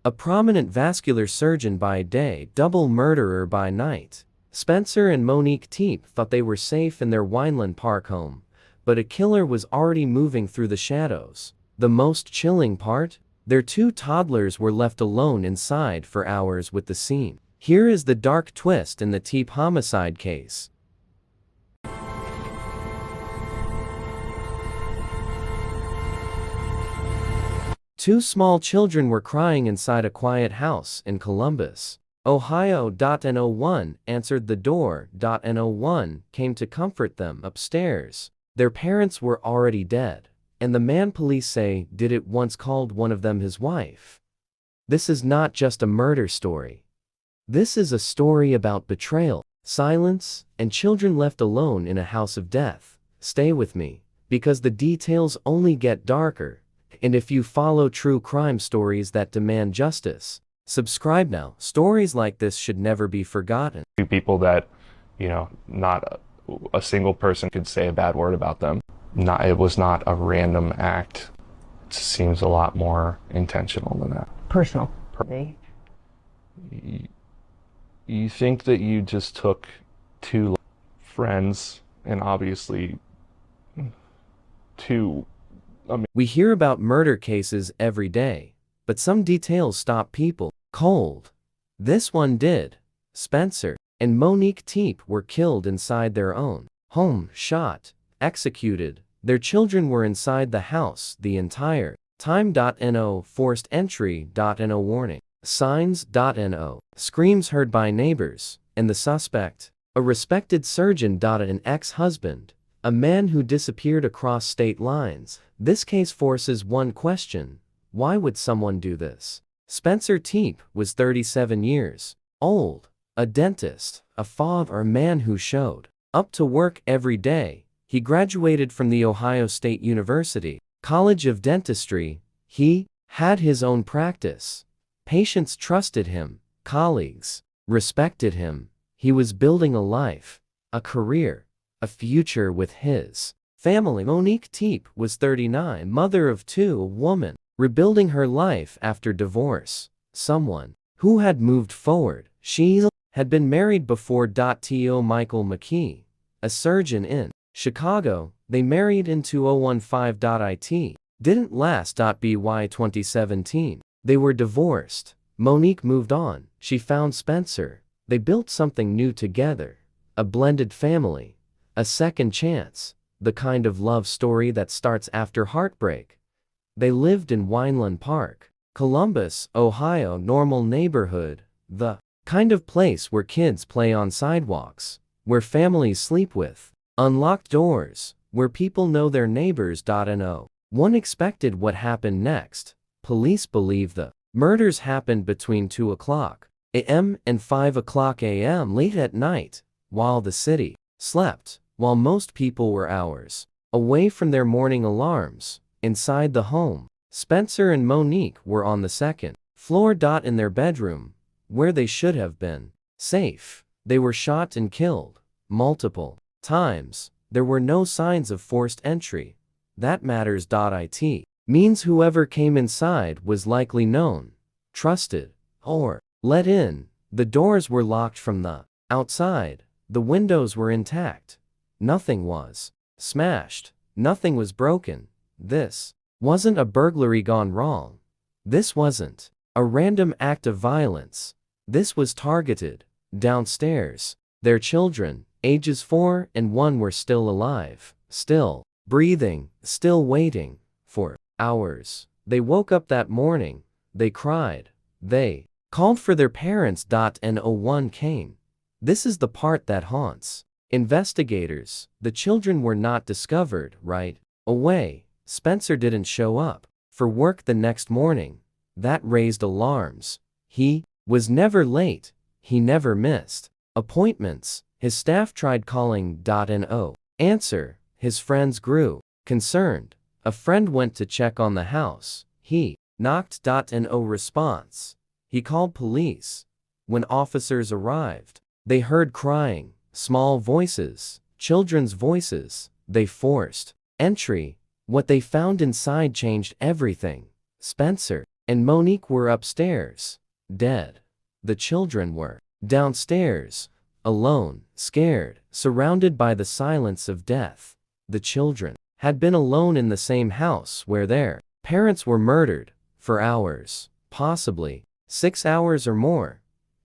A prominent vascular surgeon by day, double murderer by night. Spencer and Monique Tepe thought they were safe in their Wineland Park home, but a killer was already moving through the shadows. The most chilling part? Their 2 toddlers were left alone inside for hours with the scene. Here is the dark twist in the Tepe homicide case. 2 small children were crying inside a quiet house in Columbus, Ohio. No one answered the door. No one came to comfort them upstairs. Their parents were already dead, and the man police say did it once called one of them his wife. This is not just a murder story. This is a story about betrayal, silence, and children left alone in a house of death. Stay with me, because the details only get darker. And if you follow true crime stories that demand justice, subscribe now. Stories like this should never be forgotten. People that, not a single person could say a bad word about them. It was not a random act. It seems a lot more intentional than that. Personal. You think that you just took 2 friends and obviously 2. We hear about murder cases every day, but some details stop people cold. This one did. Spencer and Monique Tepe were killed inside their own home, shot, executed. Their children were inside the house the entire time. No forced entry. No warning signs. No screams heard by neighbors, and the suspect, a respected surgeon. An ex-husband, a man who disappeared across state lines. This case forces one question: why would someone do this? Spencer Tepe was 37 years old, a dentist, a father, a man who showed up to work every day. He graduated from the Ohio State University College of Dentistry. He had his own practice. Patients trusted him, colleagues respected him. He was building a life, a career, a future with his family. Monique Tepe was 39, mother of 2, a woman rebuilding her life after divorce, someone who had moved forward. She had been married before. To Michael McKee, a surgeon in Chicago. They married in 2015. It didn't last. By 2017, they were divorced. Monique moved on. She found Spencer. They built something new together, a blended family, a second chance. The kind of love story that starts after heartbreak. They lived in Wineland Park, Columbus, Ohio. Normal neighborhood, the kind of place where kids play on sidewalks, where families sleep with unlocked doors, where people know their neighbors. No one expected what happened next. Police believe the murders happened between 2:00 a.m. and 5:00 a.m. late at night, while the city slept. While most people were hours away from their morning alarms, inside the home, Spencer and Monique were on the 2nd floor. In their bedroom, where they should have been safe, they were shot and killed multiple times. There were no signs of forced entry. That matters. It means whoever came inside was likely known, trusted, or let in. The doors were locked from the outside. The windows were intact. Nothing was smashed. Nothing was broken. This wasn't a burglary gone wrong. This wasn't a random act of violence. This was targeted. Downstairs, their children, ages 4 and 1, were still alive, still breathing, still waiting for hours. They woke up that morning. They cried. They called for their parents. No one came. This is the part that haunts investigators. The children were not discovered right away. Spencer didn't show up for work the next morning. That raised alarms. He was never late. He never missed appointments. His staff tried calling. No answer. His friends grew concerned. A friend went to check on the house. He knocked. No response. He called police. When officers arrived, they heard crying, small voices, children's voices. They forced entry. What they found inside changed everything. Spencer and Monique were upstairs, dead. The children were downstairs, alone, scared, surrounded by the silence of death. The children had been alone in the same house where their parents were murdered for hours, possibly 6 hours or more.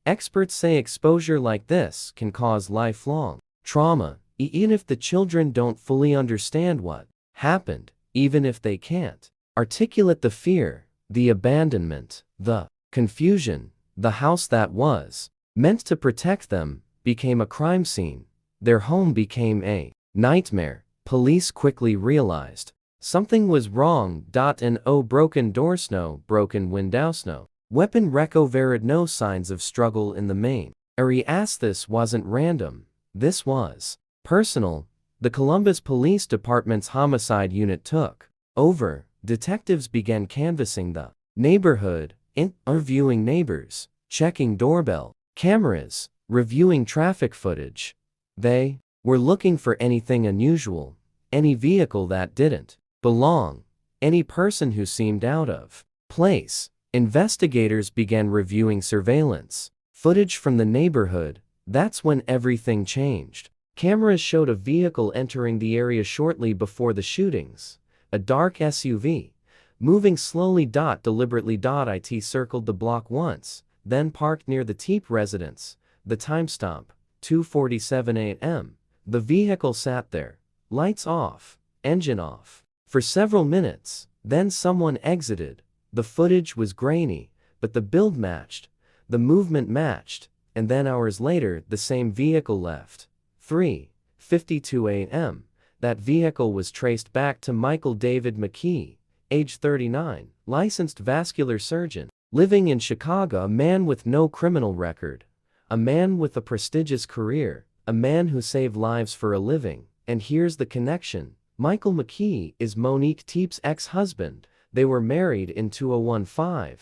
Experts say exposure like this can cause lifelong trauma, even if the children don't fully understand what happened, even if they can't articulate the fear, the abandonment, the confusion. The house that was meant to protect them became a crime scene. Their home became a nightmare. Police quickly realized something was wrong. No broken door, no broken window, no weapon recovered, no signs of struggle in the main area. This wasn't random. This was personal. The Columbus Police Department's homicide unit took over. Detectives began canvassing the neighborhood, interviewing neighbors, checking doorbell cameras, reviewing traffic footage. They were looking for anything unusual, any vehicle that didn't belong, any person who seemed out of place. Investigators began reviewing surveillance footage from the neighborhood. That's when everything changed. Cameras showed a vehicle entering the area shortly before the shootings. A dark SUV, moving slowly. Deliberately. It circled the block once, then parked near the Tepe residence. The timestamp, 2:47 a.m. The vehicle sat there, lights off, engine off, for several minutes. Then someone exited. The footage was grainy, but the build matched, the movement matched, and then hours later the same vehicle left. 3:52 a.m. That vehicle was traced back to Michael David McKee, age 39, licensed vascular surgeon, living in Chicago, a man with no criminal record, a man with a prestigious career, a man who saved lives for a living. And here's the connection. Michael McKee is Monique Tepe's ex-husband. They were married in 2015.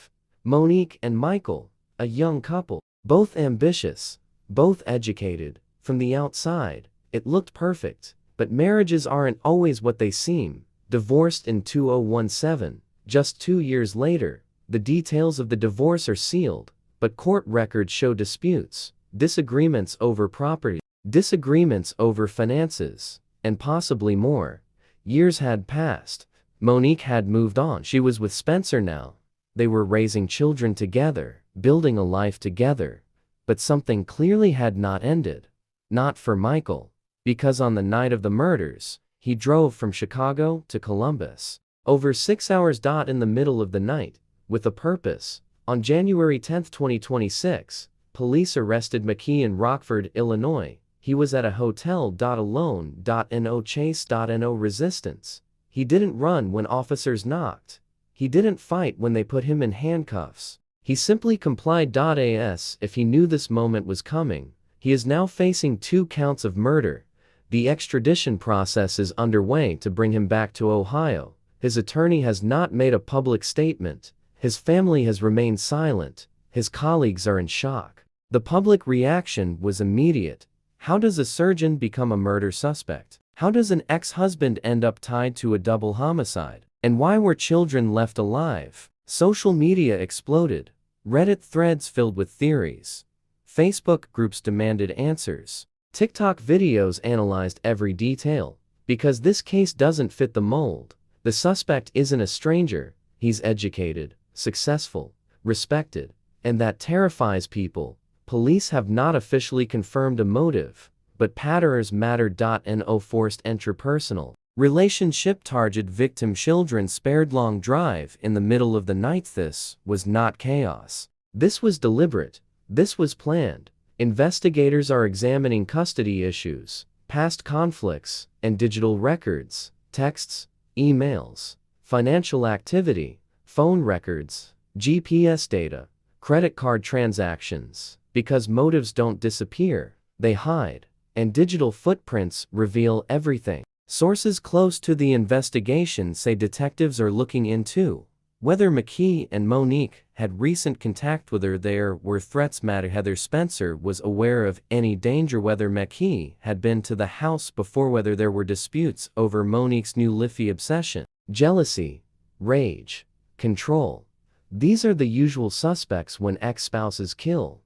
Monique and Michael, a young couple, both ambitious, both educated. From the outside, it looked perfect. But marriages aren't always what they seem. Divorced in 2017, just 2 years later, the details of the divorce are sealed, but court records show disputes, disagreements over property, disagreements over finances, and possibly more. Years had passed. Monique had moved on. She was with Spencer now. They were raising children together, building a life together. But something clearly had not ended. Not for Michael. Because on the night of the murders, he drove from Chicago to Columbus. Over 6 hours. In the middle of the night, with a purpose. On January 10, 2026, police arrested McKee in Rockford, Illinois. He was at a hotel. Alone. No chase. No resistance. He didn't run when officers knocked. He didn't fight when they put him in handcuffs. He simply complied. As if he knew this moment was coming. He is now facing 2 counts of murder. The extradition process is underway to bring him back to Ohio. His attorney has not made a public statement. His family has remained silent. His colleagues are in shock. The public reaction was immediate. How does a surgeon become a murder suspect? How does an ex-husband end up tied to a double homicide? And why were children left alive? Social media exploded. Reddit threads filled with theories. Facebook groups demanded answers. TikTok videos analyzed every detail. Because this case doesn't fit the mold. The suspect isn't a stranger. He's educated, successful, respected. And that terrifies people. Police have not officially confirmed a motive, but patterns matter. No forced interpersonal relationship target victim children spared long drive in the middle of the night. This was not chaos. This was deliberate. This was planned. Investigators are examining custody issues, past conflicts, and digital records, texts, emails, financial activity, phone records, GPS data, credit card transactions. Because motives don't disappear, they hide, and digital footprints reveal everything. Sources close to the investigation say detectives are looking into whether McKee and Monique had recent contact with her. There were threats. Whether Spencer was aware of any danger, whether McKee had been to the house before, whether there were disputes over Monique's new Liffey obsession, jealousy, rage, control. These are the usual suspects when ex-spouses kill.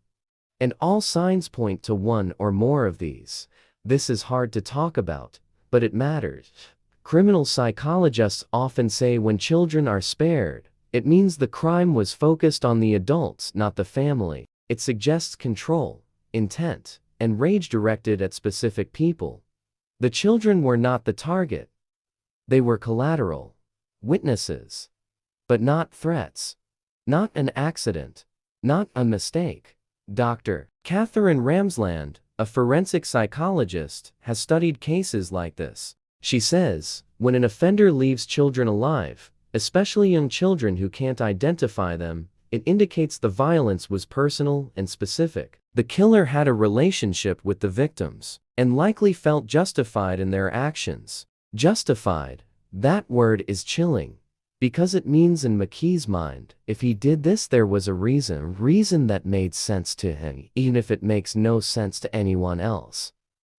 And all signs point to one or more of these. This is hard to talk about, but it matters. Criminal psychologists often say when children are spared, it means the crime was focused on the adults, not the family. It suggests control, intent, and rage directed at specific people. The children were not the target. They were collateral. Witnesses. But not threats. Not an accident. Not a mistake. Dr. Catherine Ramsland, a forensic psychologist, has studied cases like this. She says, when an offender leaves children alive, especially young children who can't identify them, it indicates the violence was personal and specific. The killer had a relationship with the victims, and likely felt justified in their actions. Justified. That word is chilling. Because it means in McKee's mind, if he did this there was a reason that made sense to him, even if it makes no sense to anyone else.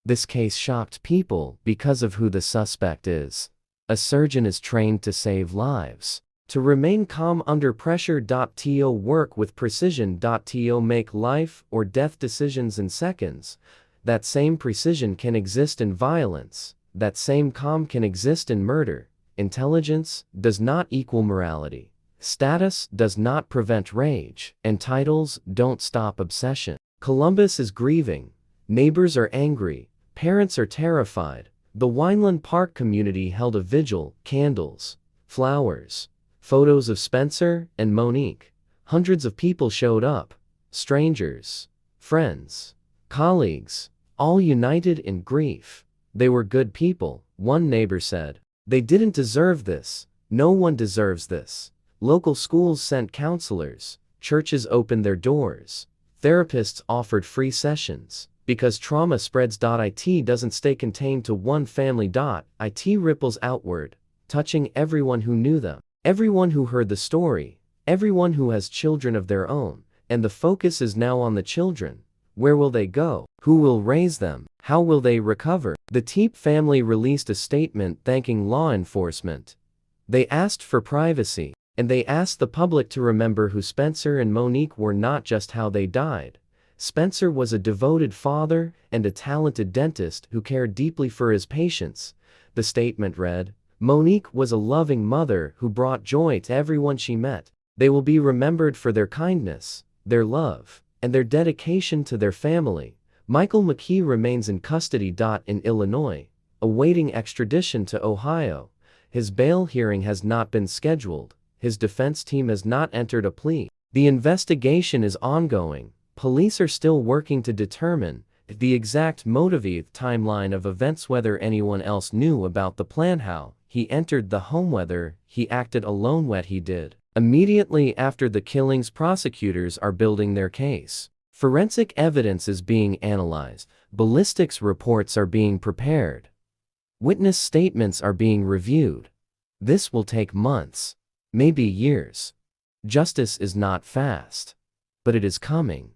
This case shocked people because of who the suspect is. A surgeon is trained to save lives. To remain calm under pressure. To work with precision. To make life or death decisions in seconds. That same precision can exist in violence. That same calm can exist in murder. Intelligence does not equal morality. Status does not prevent rage, and titles don't stop obsession. Columbus is grieving. Neighbors are angry. Parents are terrified. The Wineland Park community held a vigil, candles, flowers, photos of Spencer and Monique. Hundreds of people showed up. Strangers, friends, colleagues, all united in grief. They were good people, one neighbor said. They didn't deserve this. No one deserves this. Local schools sent counselors. Churches opened their doors. Therapists offered free sessions. Because trauma spreads. It doesn't stay contained to one family. It ripples outward, touching everyone who knew them, everyone who heard the story, everyone who has children of their own. And the focus is now on the children. Where will they go? Who will raise them? How will they recover? The Tepe family released a statement thanking law enforcement. They asked for privacy, and they asked the public to remember who Spencer and Monique were, not just how they died. Spencer was a devoted father and a talented dentist who cared deeply for his patients. The statement read, Monique was a loving mother who brought joy to everyone she met. They will be remembered for their kindness, their love, and their dedication to their family. Michael McKee remains in custody. In Illinois, awaiting extradition to Ohio. His bail hearing has not been scheduled. His defense team has not entered a plea. The investigation is ongoing. Police are still working to determine the exact motive, timeline of events, whether anyone else knew about the plan, how he entered the home, whether he acted alone, what he did immediately after the killings. Prosecutors are building their case. Forensic evidence is being analyzed. Ballistics reports are being prepared. Witness statements are being reviewed. This will take months, maybe years. Justice is not fast, but it is coming.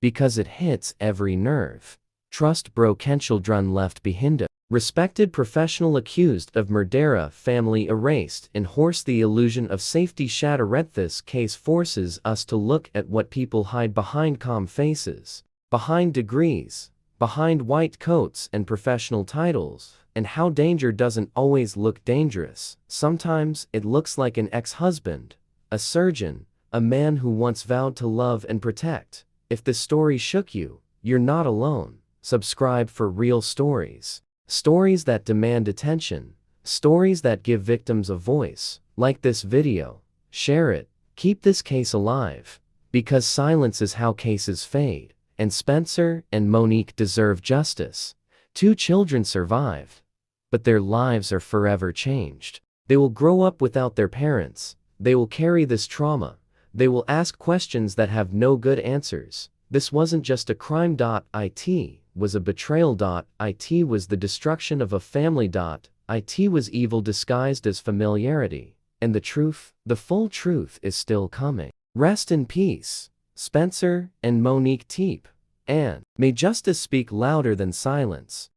Because it hits every nerve. Trust broken, children left behind. Respected professional accused of murder, family erased, and horse the illusion of safety shattered. This case forces us to look at what people hide behind calm faces, behind degrees, behind white coats and professional titles, and how danger doesn't always look dangerous. Sometimes it looks like an ex-husband, a surgeon, a man who once vowed to love and protect. If this story shook you, you're not alone. Subscribe for real stories. Stories that demand attention. Stories that give victims a voice. Like this video. Share it. Keep this case alive. Because silence is how cases fade. And Spencer and Monique deserve justice. 2 children survived. But their lives are forever changed. They will grow up without their parents. They will carry this trauma. They will ask questions that have no good answers. This wasn't just a crime. It was a betrayal. It was the destruction of a family. It was evil disguised as familiarity. And the truth, the full truth, is still coming. Rest in peace, Spencer and Monique Tepe. And may justice speak louder than silence.